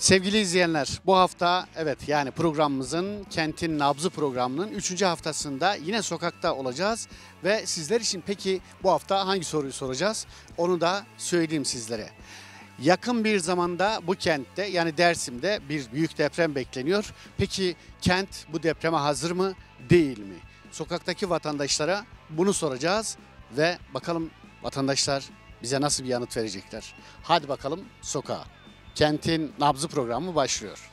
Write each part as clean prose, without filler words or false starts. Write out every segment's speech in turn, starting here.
Sevgili izleyenler, bu hafta evet yani programımızın Kentin Nabzı programının 3. haftasında yine sokakta olacağız ve sizler için peki bu hafta hangi soruyu soracağız? Onu da söyleyeyim sizlere. Yakın bir zamanda bu kentte yani Dersim'de bir büyük deprem bekleniyor. Peki kent bu depreme hazır mı, değil mi? Sokaktaki vatandaşlara bunu soracağız ve bakalım vatandaşlar bize nasıl bir yanıt verecekler. Hadi bakalım sokağa. Kentin Nabzı programı başlıyor.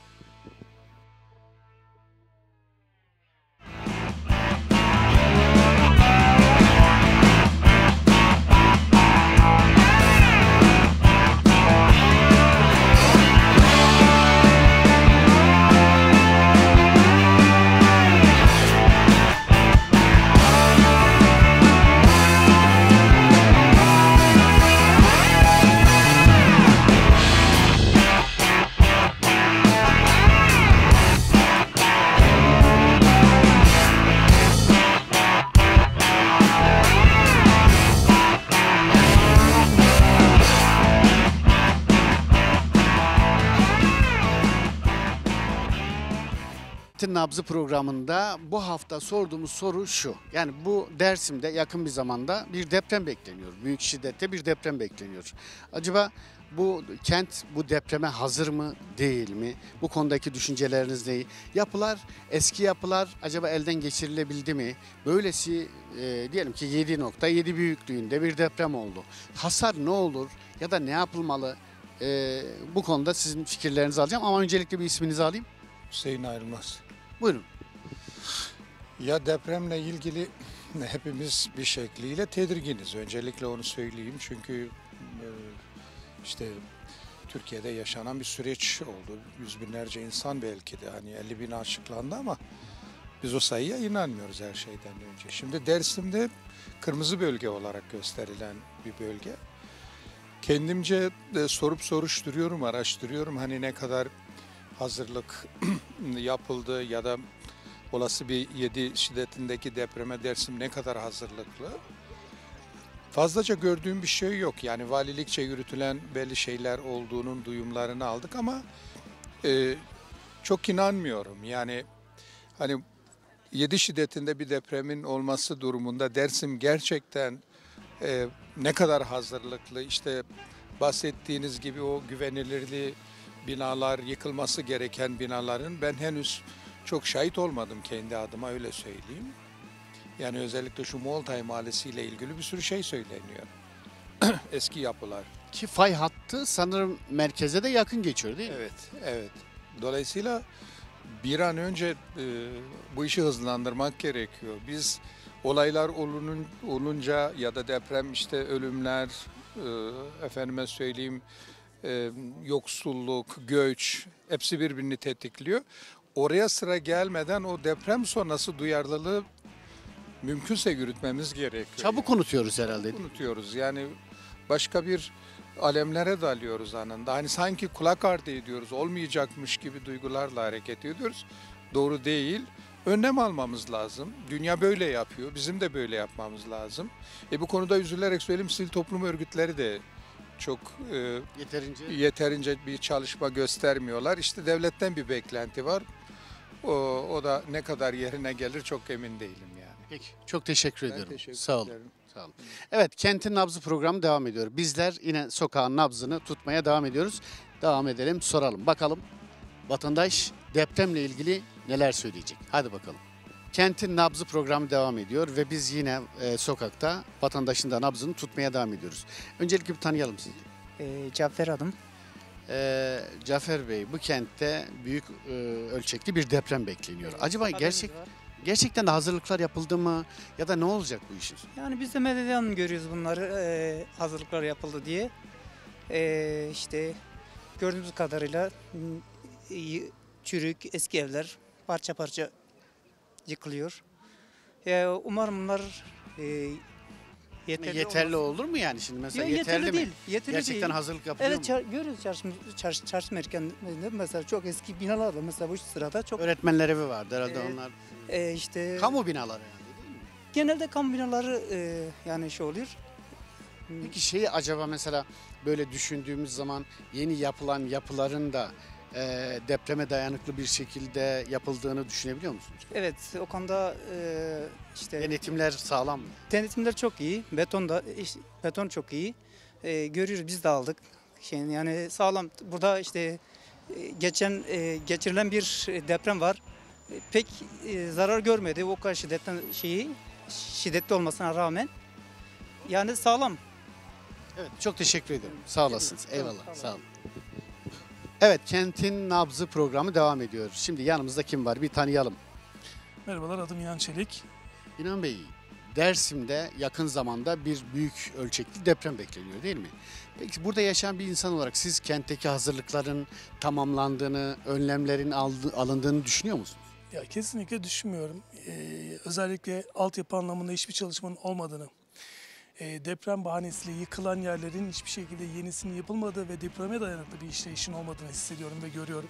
Kentin Nabzı programında bu hafta sorduğumuz soru şu. Yani bu Dersim'de yakın bir zamanda bir deprem bekleniyor. Büyük şiddette bir deprem bekleniyor. Acaba bu kent bu depreme hazır mı, değil mi? Bu konudaki düşünceleriniz ne? Yapılar, eski yapılar acaba elden geçirilebildi mi? Böylesi diyelim ki 7.7 büyüklüğünde bir deprem oldu. Hasar ne olur ya da ne yapılmalı? Bu konuda sizin fikirlerinizi alacağım ama öncelikle bir isminizi alayım. Hüseyin Ayrılmaz. Buyurun. Ya depremle ilgili hepimiz bir şekliyle tedirginiz. Öncelikle onu söyleyeyim çünkü işte Türkiye'de yaşanan bir süreç oldu. Yüz binlerce insan belki de hani 50 bin açıklandı ama biz o sayıya inanmıyoruz her şeyden önce. Şimdi Dersim'de kırmızı bölge olarak gösterilen bir bölge. Kendimce de sorup soruşturuyorum, araştırıyorum hani ne kadar hazırlık yapıldı ya da olası bir 7 şiddetindeki depreme Dersim ne kadar hazırlıklı. Fazlaca gördüğüm bir şey yok. Yani valilikçe yürütülen belli şeyler olduğunun duyumlarını aldık ama çok inanmıyorum. Yani hani 7 şiddetinde bir depremin olması durumunda Dersim gerçekten ne kadar hazırlıklı, işte bahsettiğiniz gibi o güvenilirliği binalar, yıkılması gereken binaların ben henüz çok şahit olmadım kendi adıma öyle söyleyeyim. Yani özellikle şu Moğoltay Mahallesi ile ilgili bir sürü şey söyleniyor. Eski yapılar. Ki fay hattı sanırım merkeze de yakın geçiyor değil mi? Evet, evet. Dolayısıyla bir an önce bu işi hızlandırmak gerekiyor. Biz olaylar olunca ya da deprem işte ölümler, efendime söyleyeyim yoksulluk, göç hepsi birbirini tetikliyor. Oraya sıra gelmeden o deprem sonrası duyarlılığı mümkünse yürütmemiz gerekiyor. Çabuk unutuyoruz herhalde. Unutuyoruz yani başka bir alemlere dalıyoruz anında. Hani sanki kulak ardı ediyoruz, olmayacakmış gibi duygularla hareket ediyoruz. Doğru değil. Önlem almamız lazım. Dünya böyle yapıyor, bizim de böyle yapmamız lazım. Bu konuda üzülerek söyleyeyim, sivil toplum örgütleri de çok yeterince bir çalışma göstermiyorlar. İşte devletten bir beklenti var. O da ne kadar yerine gelir çok emin değilim yani. Peki, çok teşekkür ediyorum. Teşekkür Sağ olun. ederim. Sağ olun. Evet, Kentin Nabzı programı devam ediyor. Bizler yine sokağın nabzını tutmaya devam ediyoruz. Devam edelim, soralım. Bakalım vatandaş depremle ilgili neler söyleyecek? Hadi bakalım. Kentin Nabzı programı devam ediyor ve biz yine sokakta vatandaşın da nabzını tutmaya devam ediyoruz. Öncelikle bir tanıyalım sizi. Cafer adım. Cafer Bey, bu kentte büyük ölçekli bir deprem bekleniyor. Acaba gerçekten de hazırlıklar yapıldı mı ya da ne olacak bu işin? Yani biz de medyadan görüyoruz bunları, hazırlıklar yapıldı diye. İşte gördüğümüz kadarıyla çürük eski evler parça parça yıkılıyor. Umarım bunlar yeterli olur mu yani şimdi mesela yeterli mi? Değil, yeterli Gerçekten değil. hazırlık yapılıyor Evet, mu? görüyoruz çarşı merkezinde mesela çok eski binalar da mesela bu sırada çok Öğretmenler evi vardı herhalde onlar. işte Kamu binaları yani değil mi? genelde kamu binaları yani şey oluyor. Peki acaba mesela böyle düşündüğümüz zaman yeni yapılan yapıların da depreme dayanıklı bir şekilde yapıldığını düşünebiliyor musunuz? Evet, o konuda işte Denetimler sağlam mı? denetimler çok iyi. Beton çok iyi. Görüyoruz, biz de aldık. Yani sağlam. Burada işte geçirilen bir deprem var. Pek zarar görmedi. O kadar şiddetli olmasına rağmen. Yani sağlam. Evet, çok teşekkür ederim. Sağ olasınız. Tamam, Eyvallah. tamam. Sağ olun. Evet, Kentin Nabzı programı devam ediyor. Şimdi yanımızda kim var? Bir tanıyalım. Merhabalar, adım Yan Çelik. İnan Bey, Dersim'de yakın zamanda bir büyük ölçekli deprem bekleniyor değil mi? Peki burada yaşayan bir insan olarak siz kentteki hazırlıkların tamamlandığını, önlemlerin alındığını düşünüyor musunuz? Ya kesinlikle düşünmüyorum. Özellikle altyapı anlamında hiçbir çalışmanın olmadığını, deprem bahanesiyle yıkılan yerlerin hiçbir şekilde yenisinin yapılmadığı ve depreme dayanıklı bir işleyişin olmadığını hissediyorum ve görüyorum.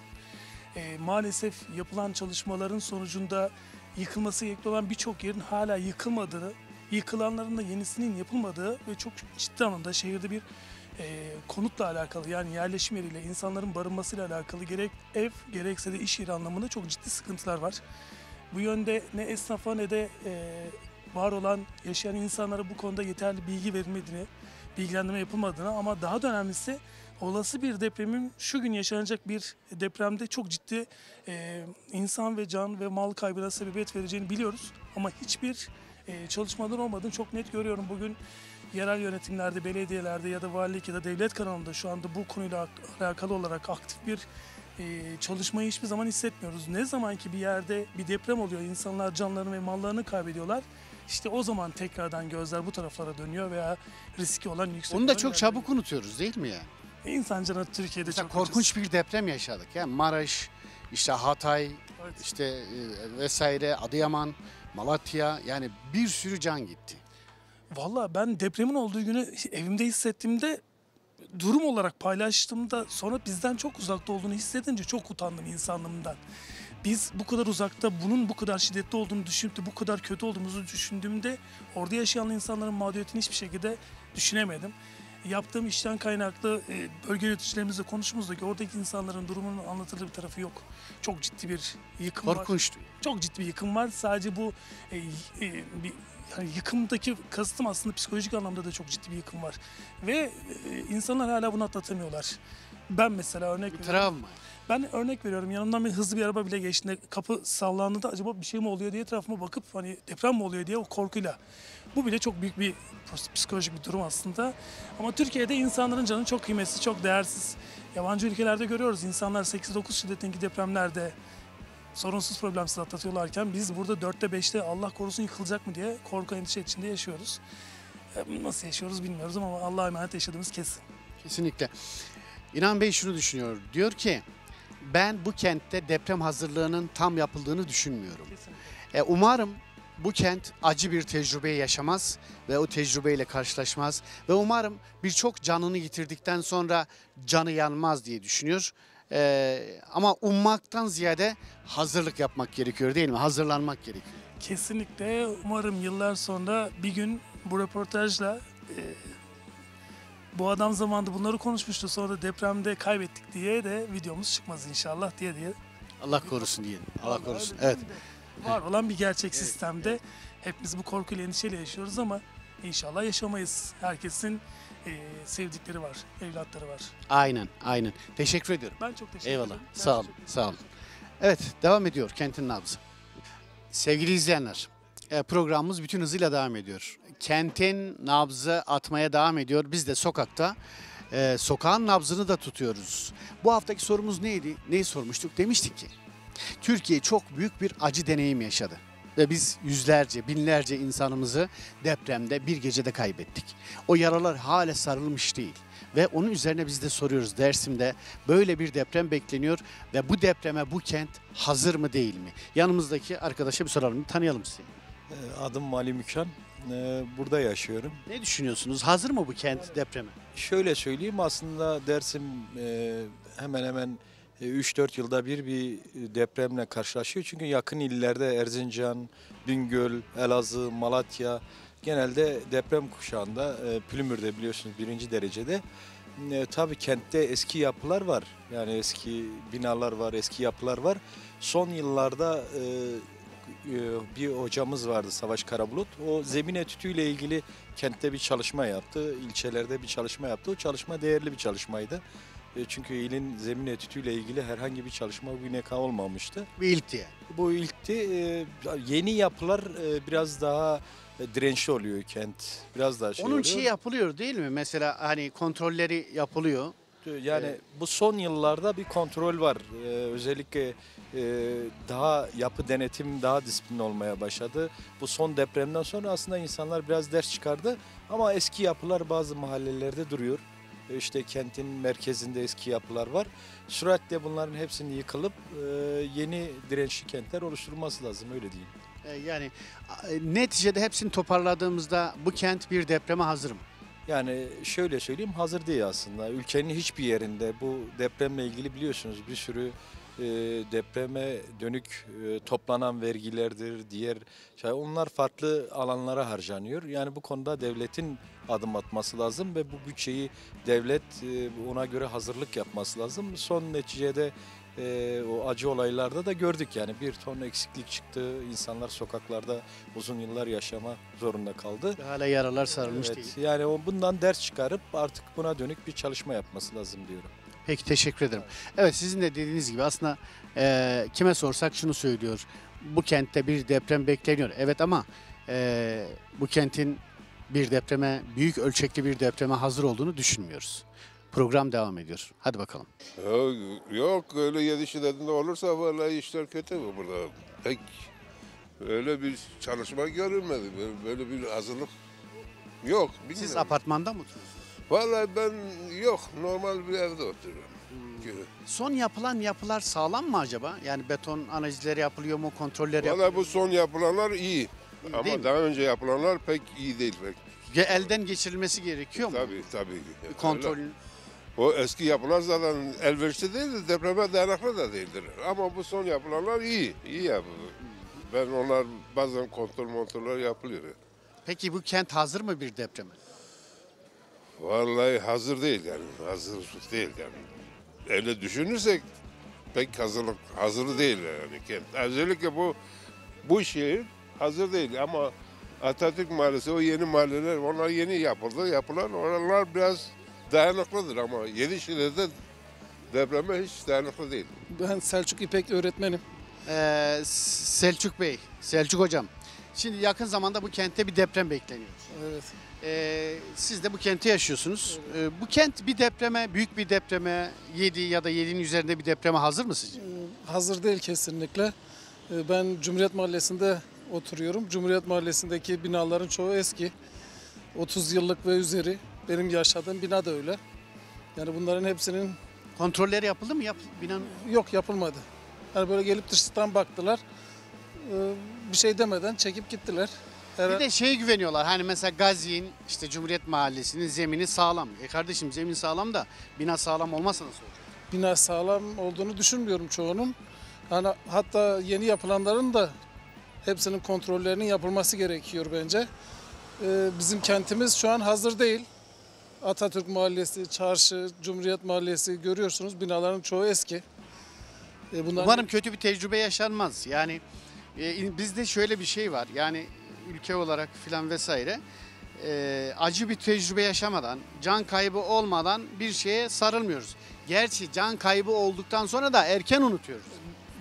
Maalesef yapılan çalışmaların sonucunda yıkılması gerekli olan birçok yerin hala yıkılmadığını, yıkılanların da yenisinin yapılmadığı ve çok ciddi anlamda şehirde bir konutla alakalı, yani yerleşim yeriyle, insanların barınmasıyla alakalı gerek ev gerekse de iş yeri anlamında çok ciddi sıkıntılar var. Bu yönde ne esnafa ne de var olan yaşayan insanlara bu konuda yeterli bilgi verilmediğini, bilgilendirme yapılmadığını, ama daha da önemlisi olası bir depremin, şu gün yaşanacak bir depremde çok ciddi insan ve can ve mal kaybına sebebiyet vereceğini biliyoruz. Ama hiçbir çalışmalar olmadığını çok net görüyorum. Bugün yerel yönetimlerde, belediyelerde ya da valilik ya da devlet kanalında şu anda bu konuyla alakalı olarak aktif bir çalışmayı hiçbir zaman hissetmiyoruz. Ne zaman ki bir yerde bir deprem oluyor, insanlar canlarını ve mallarını kaybediyorlar, İşte o zaman tekrardan gözler bu taraflara dönüyor veya riski olan yüksek. Onu da çok çabuk unutuyoruz değil mi yani? İnsan canı Türkiye'de Mesela çok korkunç bir deprem yaşadık. Yani Maraş, işte Hatay, Evet. işte vesaire, Adıyaman, Malatya, yani bir sürü can gitti. Valla ben depremin olduğu günü evimde hissettiğimde, durum olarak paylaştığımda, sonra bizden çok uzakta olduğunu hissedince çok utandım insanlığımdan. Biz bu kadar uzakta, bunun bu kadar şiddetli olduğunu düşünüp de bu kadar kötü olduğumuzu düşündüğümde orada yaşayan insanların mağduriyetini hiçbir şekilde düşünemedim. Yaptığım işten kaynaklı bölge yöneticilerimizle konuştuğumuzda oradaki insanların durumunun anlatılır bir tarafı yok. Çok ciddi bir yıkım var. Korkunçtu. Çok ciddi bir yıkım var. Sadece bu yani yıkımdaki kastım aslında psikolojik anlamda da çok ciddi bir yıkım var. Ve insanlar hala bunu atlatamıyorlar. Ben mesela örnek Bir veriyorum. travma. Ben örnek veriyorum, yanımdan bir hızlı bir araba bile geçtiğinde, kapı sallandığında acaba bir şey mi oluyor diye etrafıma bakıp hani deprem mi oluyor diye o korkuyla. Bu bile çok büyük bir psikolojik bir durum aslında. Ama Türkiye'de insanların canı çok kıymetsiz, çok değersiz. Yabancı ülkelerde görüyoruz, insanlar 8-9 şiddetindeki depremlerde sorunsuz problemsiz atlatıyorlarken biz burada 4'te 5'te Allah korusun yıkılacak mı diye korku endişe içinde yaşıyoruz. Nasıl yaşıyoruz bilmiyoruz ama Allah'a emanet yaşadığımız kesin. Kesinlikle. İnan Bey şunu düşünüyor. Diyor ki ben bu kentte deprem hazırlığının tam yapıldığını düşünmüyorum. Umarım bu kent acı bir tecrübeyi yaşamaz ve o tecrübeyle karşılaşmaz. Ve umarım birçok canını yitirdikten sonra canı yanmaz diye düşünüyor. Ama ummaktan ziyade hazırlık yapmak gerekiyor değil mi? Hazırlanmak gerekiyor. Kesinlikle. Umarım yıllar sonra bir gün bu röportajla bu adam zamanında bunları konuşmuştu, sonra da depremde kaybettik diye de videomuz çıkmaz inşallah diye. Allah korusun diyelim. Allah Vallahi korusun. öyle Evet. değil de var olan bir gerçek sistemde hepimiz bu korkuyla, endişeyle yaşıyoruz ama inşallah yaşamayız. Herkesin sevdikleri var, evlatları var. Aynen, aynen. Teşekkür ediyorum. Ben çok teşekkür Eyvallah. ederim. Sağ olun. Sağ olun. Evet, devam ediyor Kentin Nabzı. Sevgili izleyenler, programımız bütün hızıyla devam ediyor. Kentin nabzı atmaya devam ediyor. Biz de sokakta sokağın nabzını da tutuyoruz. Bu haftaki sorumuz neydi? Neyi sormuştuk? Demiştik ki Türkiye çok büyük bir acı deneyim yaşadı. Ve biz yüzlerce, binlerce insanımızı depremde bir gecede kaybettik. O yaralar hala sarılmış değil. Ve onun üzerine biz de soruyoruz Dersim'de böyle bir deprem bekleniyor ve bu depreme bu kent hazır mı değil mi? Yanımızdaki arkadaşa bir soralım, tanıyalım sizi. Adım Mali Mükan. Burada yaşıyorum. Ne düşünüyorsunuz? Hazır mı bu kent depreme? Şöyle söyleyeyim, aslında Dersim hemen hemen 3-4 yılda bir depremle karşılaşıyor. Çünkü yakın illerde Erzincan, Bingöl, Elazığ, Malatya genelde deprem kuşağında, Plümür'de biliyorsunuz 1. derecede. Tabii kentte eski yapılar var. Yani eski binalar var, eski yapılar var. Son yıllarda bir hocamız vardı, Savaş Karabulut. O zemin etütüyle ilgili kentte bir çalışma yaptı, ilçelerde bir çalışma yaptı. O çalışma değerli bir çalışmaydı. Çünkü ilin zemin etütüyle ilgili herhangi bir çalışma bugüne kadar olmamıştı. Bir ilk diye. Bu ilkti. Yeni yapılar biraz daha dirençli oluyor kent. Biraz daha Onun oluyor. şey yapılıyor değil mi? Mesela hani kontrolleri yapılıyor. Yani bu son yıllarda bir kontrol var. Özellikle daha yapı denetim daha disiplinli olmaya başladı. Bu son depremden sonra aslında insanlar biraz ders çıkardı. Ama eski yapılar bazı mahallelerde duruyor. İşte kentin merkezinde eski yapılar var. Süratle bunların hepsinin yıkılıp yeni dirençli kentler oluşturulması lazım, öyle diyeyim. Yani neticede hepsini toparladığımızda bu kent bir depreme hazır mı? Yani şöyle söyleyeyim, hazır değil aslında. Ülkenin hiçbir yerinde bu depremle ilgili biliyorsunuz bir sürü depreme dönük toplanan vergilerdir, diğer şey, onlar farklı alanlara harcanıyor. Yani bu konuda devletin adım atması lazım ve bu bütçeyi devlet ona göre hazırlık yapması lazım. Son neticede o acı olaylarda da gördük, yani bir ton eksiklik çıktı. İnsanlar sokaklarda uzun yıllar yaşama zorunda kaldı. Hala yaralar sarılmış Evet, değil. yani bundan ders çıkarıp artık buna dönük bir çalışma yapması lazım diyorum. Peki, teşekkür ederim. Evet, sizin de dediğiniz gibi aslında kime sorsak şunu söylüyor. Bu kentte bir deprem bekleniyor. Evet, ama bu kentin bir depreme, büyük ölçekli bir depreme hazır olduğunu düşünmüyoruz. Program devam ediyor. Hadi bakalım. Yok, öyle 7 şiddetinde olursa vallahi işler kötü bu burada. Pek öyle bir çalışma görülmedi. Böyle bir hazırlık yok. Siz Bilmiyorum. apartmanda mı oturuyorsunuz? Vallahi ben yok, normal bir evde oturuyorum. Son yapılan yapılar sağlam mı acaba? Yani beton analizleri yapılıyor mu, kontrolleri yapılıyor Vallahi mu? bu son yapılanlar iyi. değil mi? Ama daha önce yapılanlar pek iyi değil. Pek. Elden geçirilmesi gerekiyor mu? Tabii. Bir kontrol. Öyle. O eski yapılar zaten elverişli değildir, depreme dayanıklı da değildir. Ama bu son yapılanlar iyi yapı. Ben onlar bazen kontroller yapılıyor. Peki bu kent hazır mı bir depreme? Vallahi hazır değil yani, hazır değil yani. Öyle düşünürsek pek hazır değil yani kent. Özellikle bu şehir hazır değil ama Atatürk Mahallesi, o yeni mahalleler, onlar yeni yapılan oralar biraz dayanıklıdır ama Yedişehir'de depreme hiç dayanıklı değil. Ben Selçuk İpek öğretmenim. Selçuk Bey, Selçuk Hocam. Şimdi yakın zamanda bu kentte bir deprem bekleniyor. Evet. Siz de bu kentte yaşıyorsunuz. Bu kent bir depreme, büyük bir depreme, 7 ya da 7'nin üzerinde bir depreme hazır mı sizce? Hazır değil kesinlikle. Ben Cumhuriyet Mahallesi'nde oturuyorum. Cumhuriyet Mahallesi'ndeki binaların çoğu eski. 30 yıllık ve üzeri. Benim yaşadığım bina da öyle. Yani bunların hepsinin Kontrolleri yapıldı mı? Binanın... yok, yapılmadı. Yani böyle gelip dıştan baktılar. Bir şey demeden çekip gittiler. Bir de şeye güveniyorlar. Hani mesela Gazi'nin, işte Cumhuriyet Mahallesi'nin zemini sağlam. Kardeşim, zemin sağlam da bina sağlam olmazsa nasıl olacak? Bina sağlam olduğunu düşünmüyorum çoğunun. Yani hatta yeni yapılanların da hepsinin kontrollerinin yapılması gerekiyor bence. Bizim kentimiz şu an hazır değil. Atatürk Mahallesi, Çarşı, Cumhuriyet Mahallesi görüyorsunuz. Binaların çoğu eski. Umarım kötü bir tecrübe yaşanmaz. Yani bizde şöyle bir şey var. Yani ülke olarak filan vesaire acı bir tecrübe yaşamadan, can kaybı olmadan bir şeye sarılmıyoruz. Gerçi can kaybı olduktan sonra da erken unutuyoruz.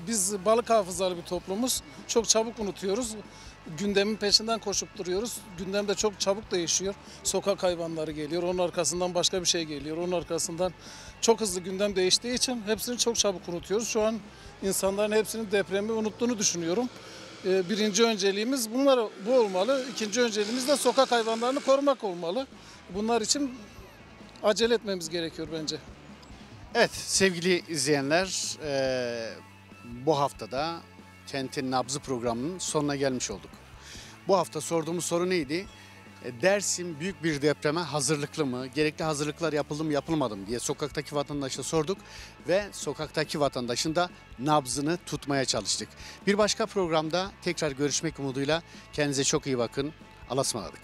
Biz balık hafızalı bir toplumuz. Çok çabuk unutuyoruz. Gündemin peşinden koşup duruyoruz. Gündem de çok çabuk değişiyor. Sokak hayvanları geliyor. Onun arkasından başka bir şey geliyor. Onun arkasından çok hızlı gündem değiştiği için hepsini çok çabuk unutuyoruz. Şu an insanların hepsinin depremi unuttuğunu düşünüyorum. Birinci önceliğimiz bu olmalı. İkinci önceliğimiz de sokak hayvanlarını korumak olmalı. Bunlar için acele etmemiz gerekiyor bence. Evet sevgili izleyenler, bu haftada Kentin Nabzı programının sonuna gelmiş olduk. Bu hafta sorduğumuz soru neydi? Dersim büyük bir depreme hazırlıklı mı? Gerekli hazırlıklar yapıldı mı yapılmadı mı diye sokaktaki vatandaşa sorduk ve sokaktaki vatandaşın da nabzını tutmaya çalıştık. Bir başka programda tekrar görüşmek umuduyla kendinize çok iyi bakın. Allah'a ısmarladık.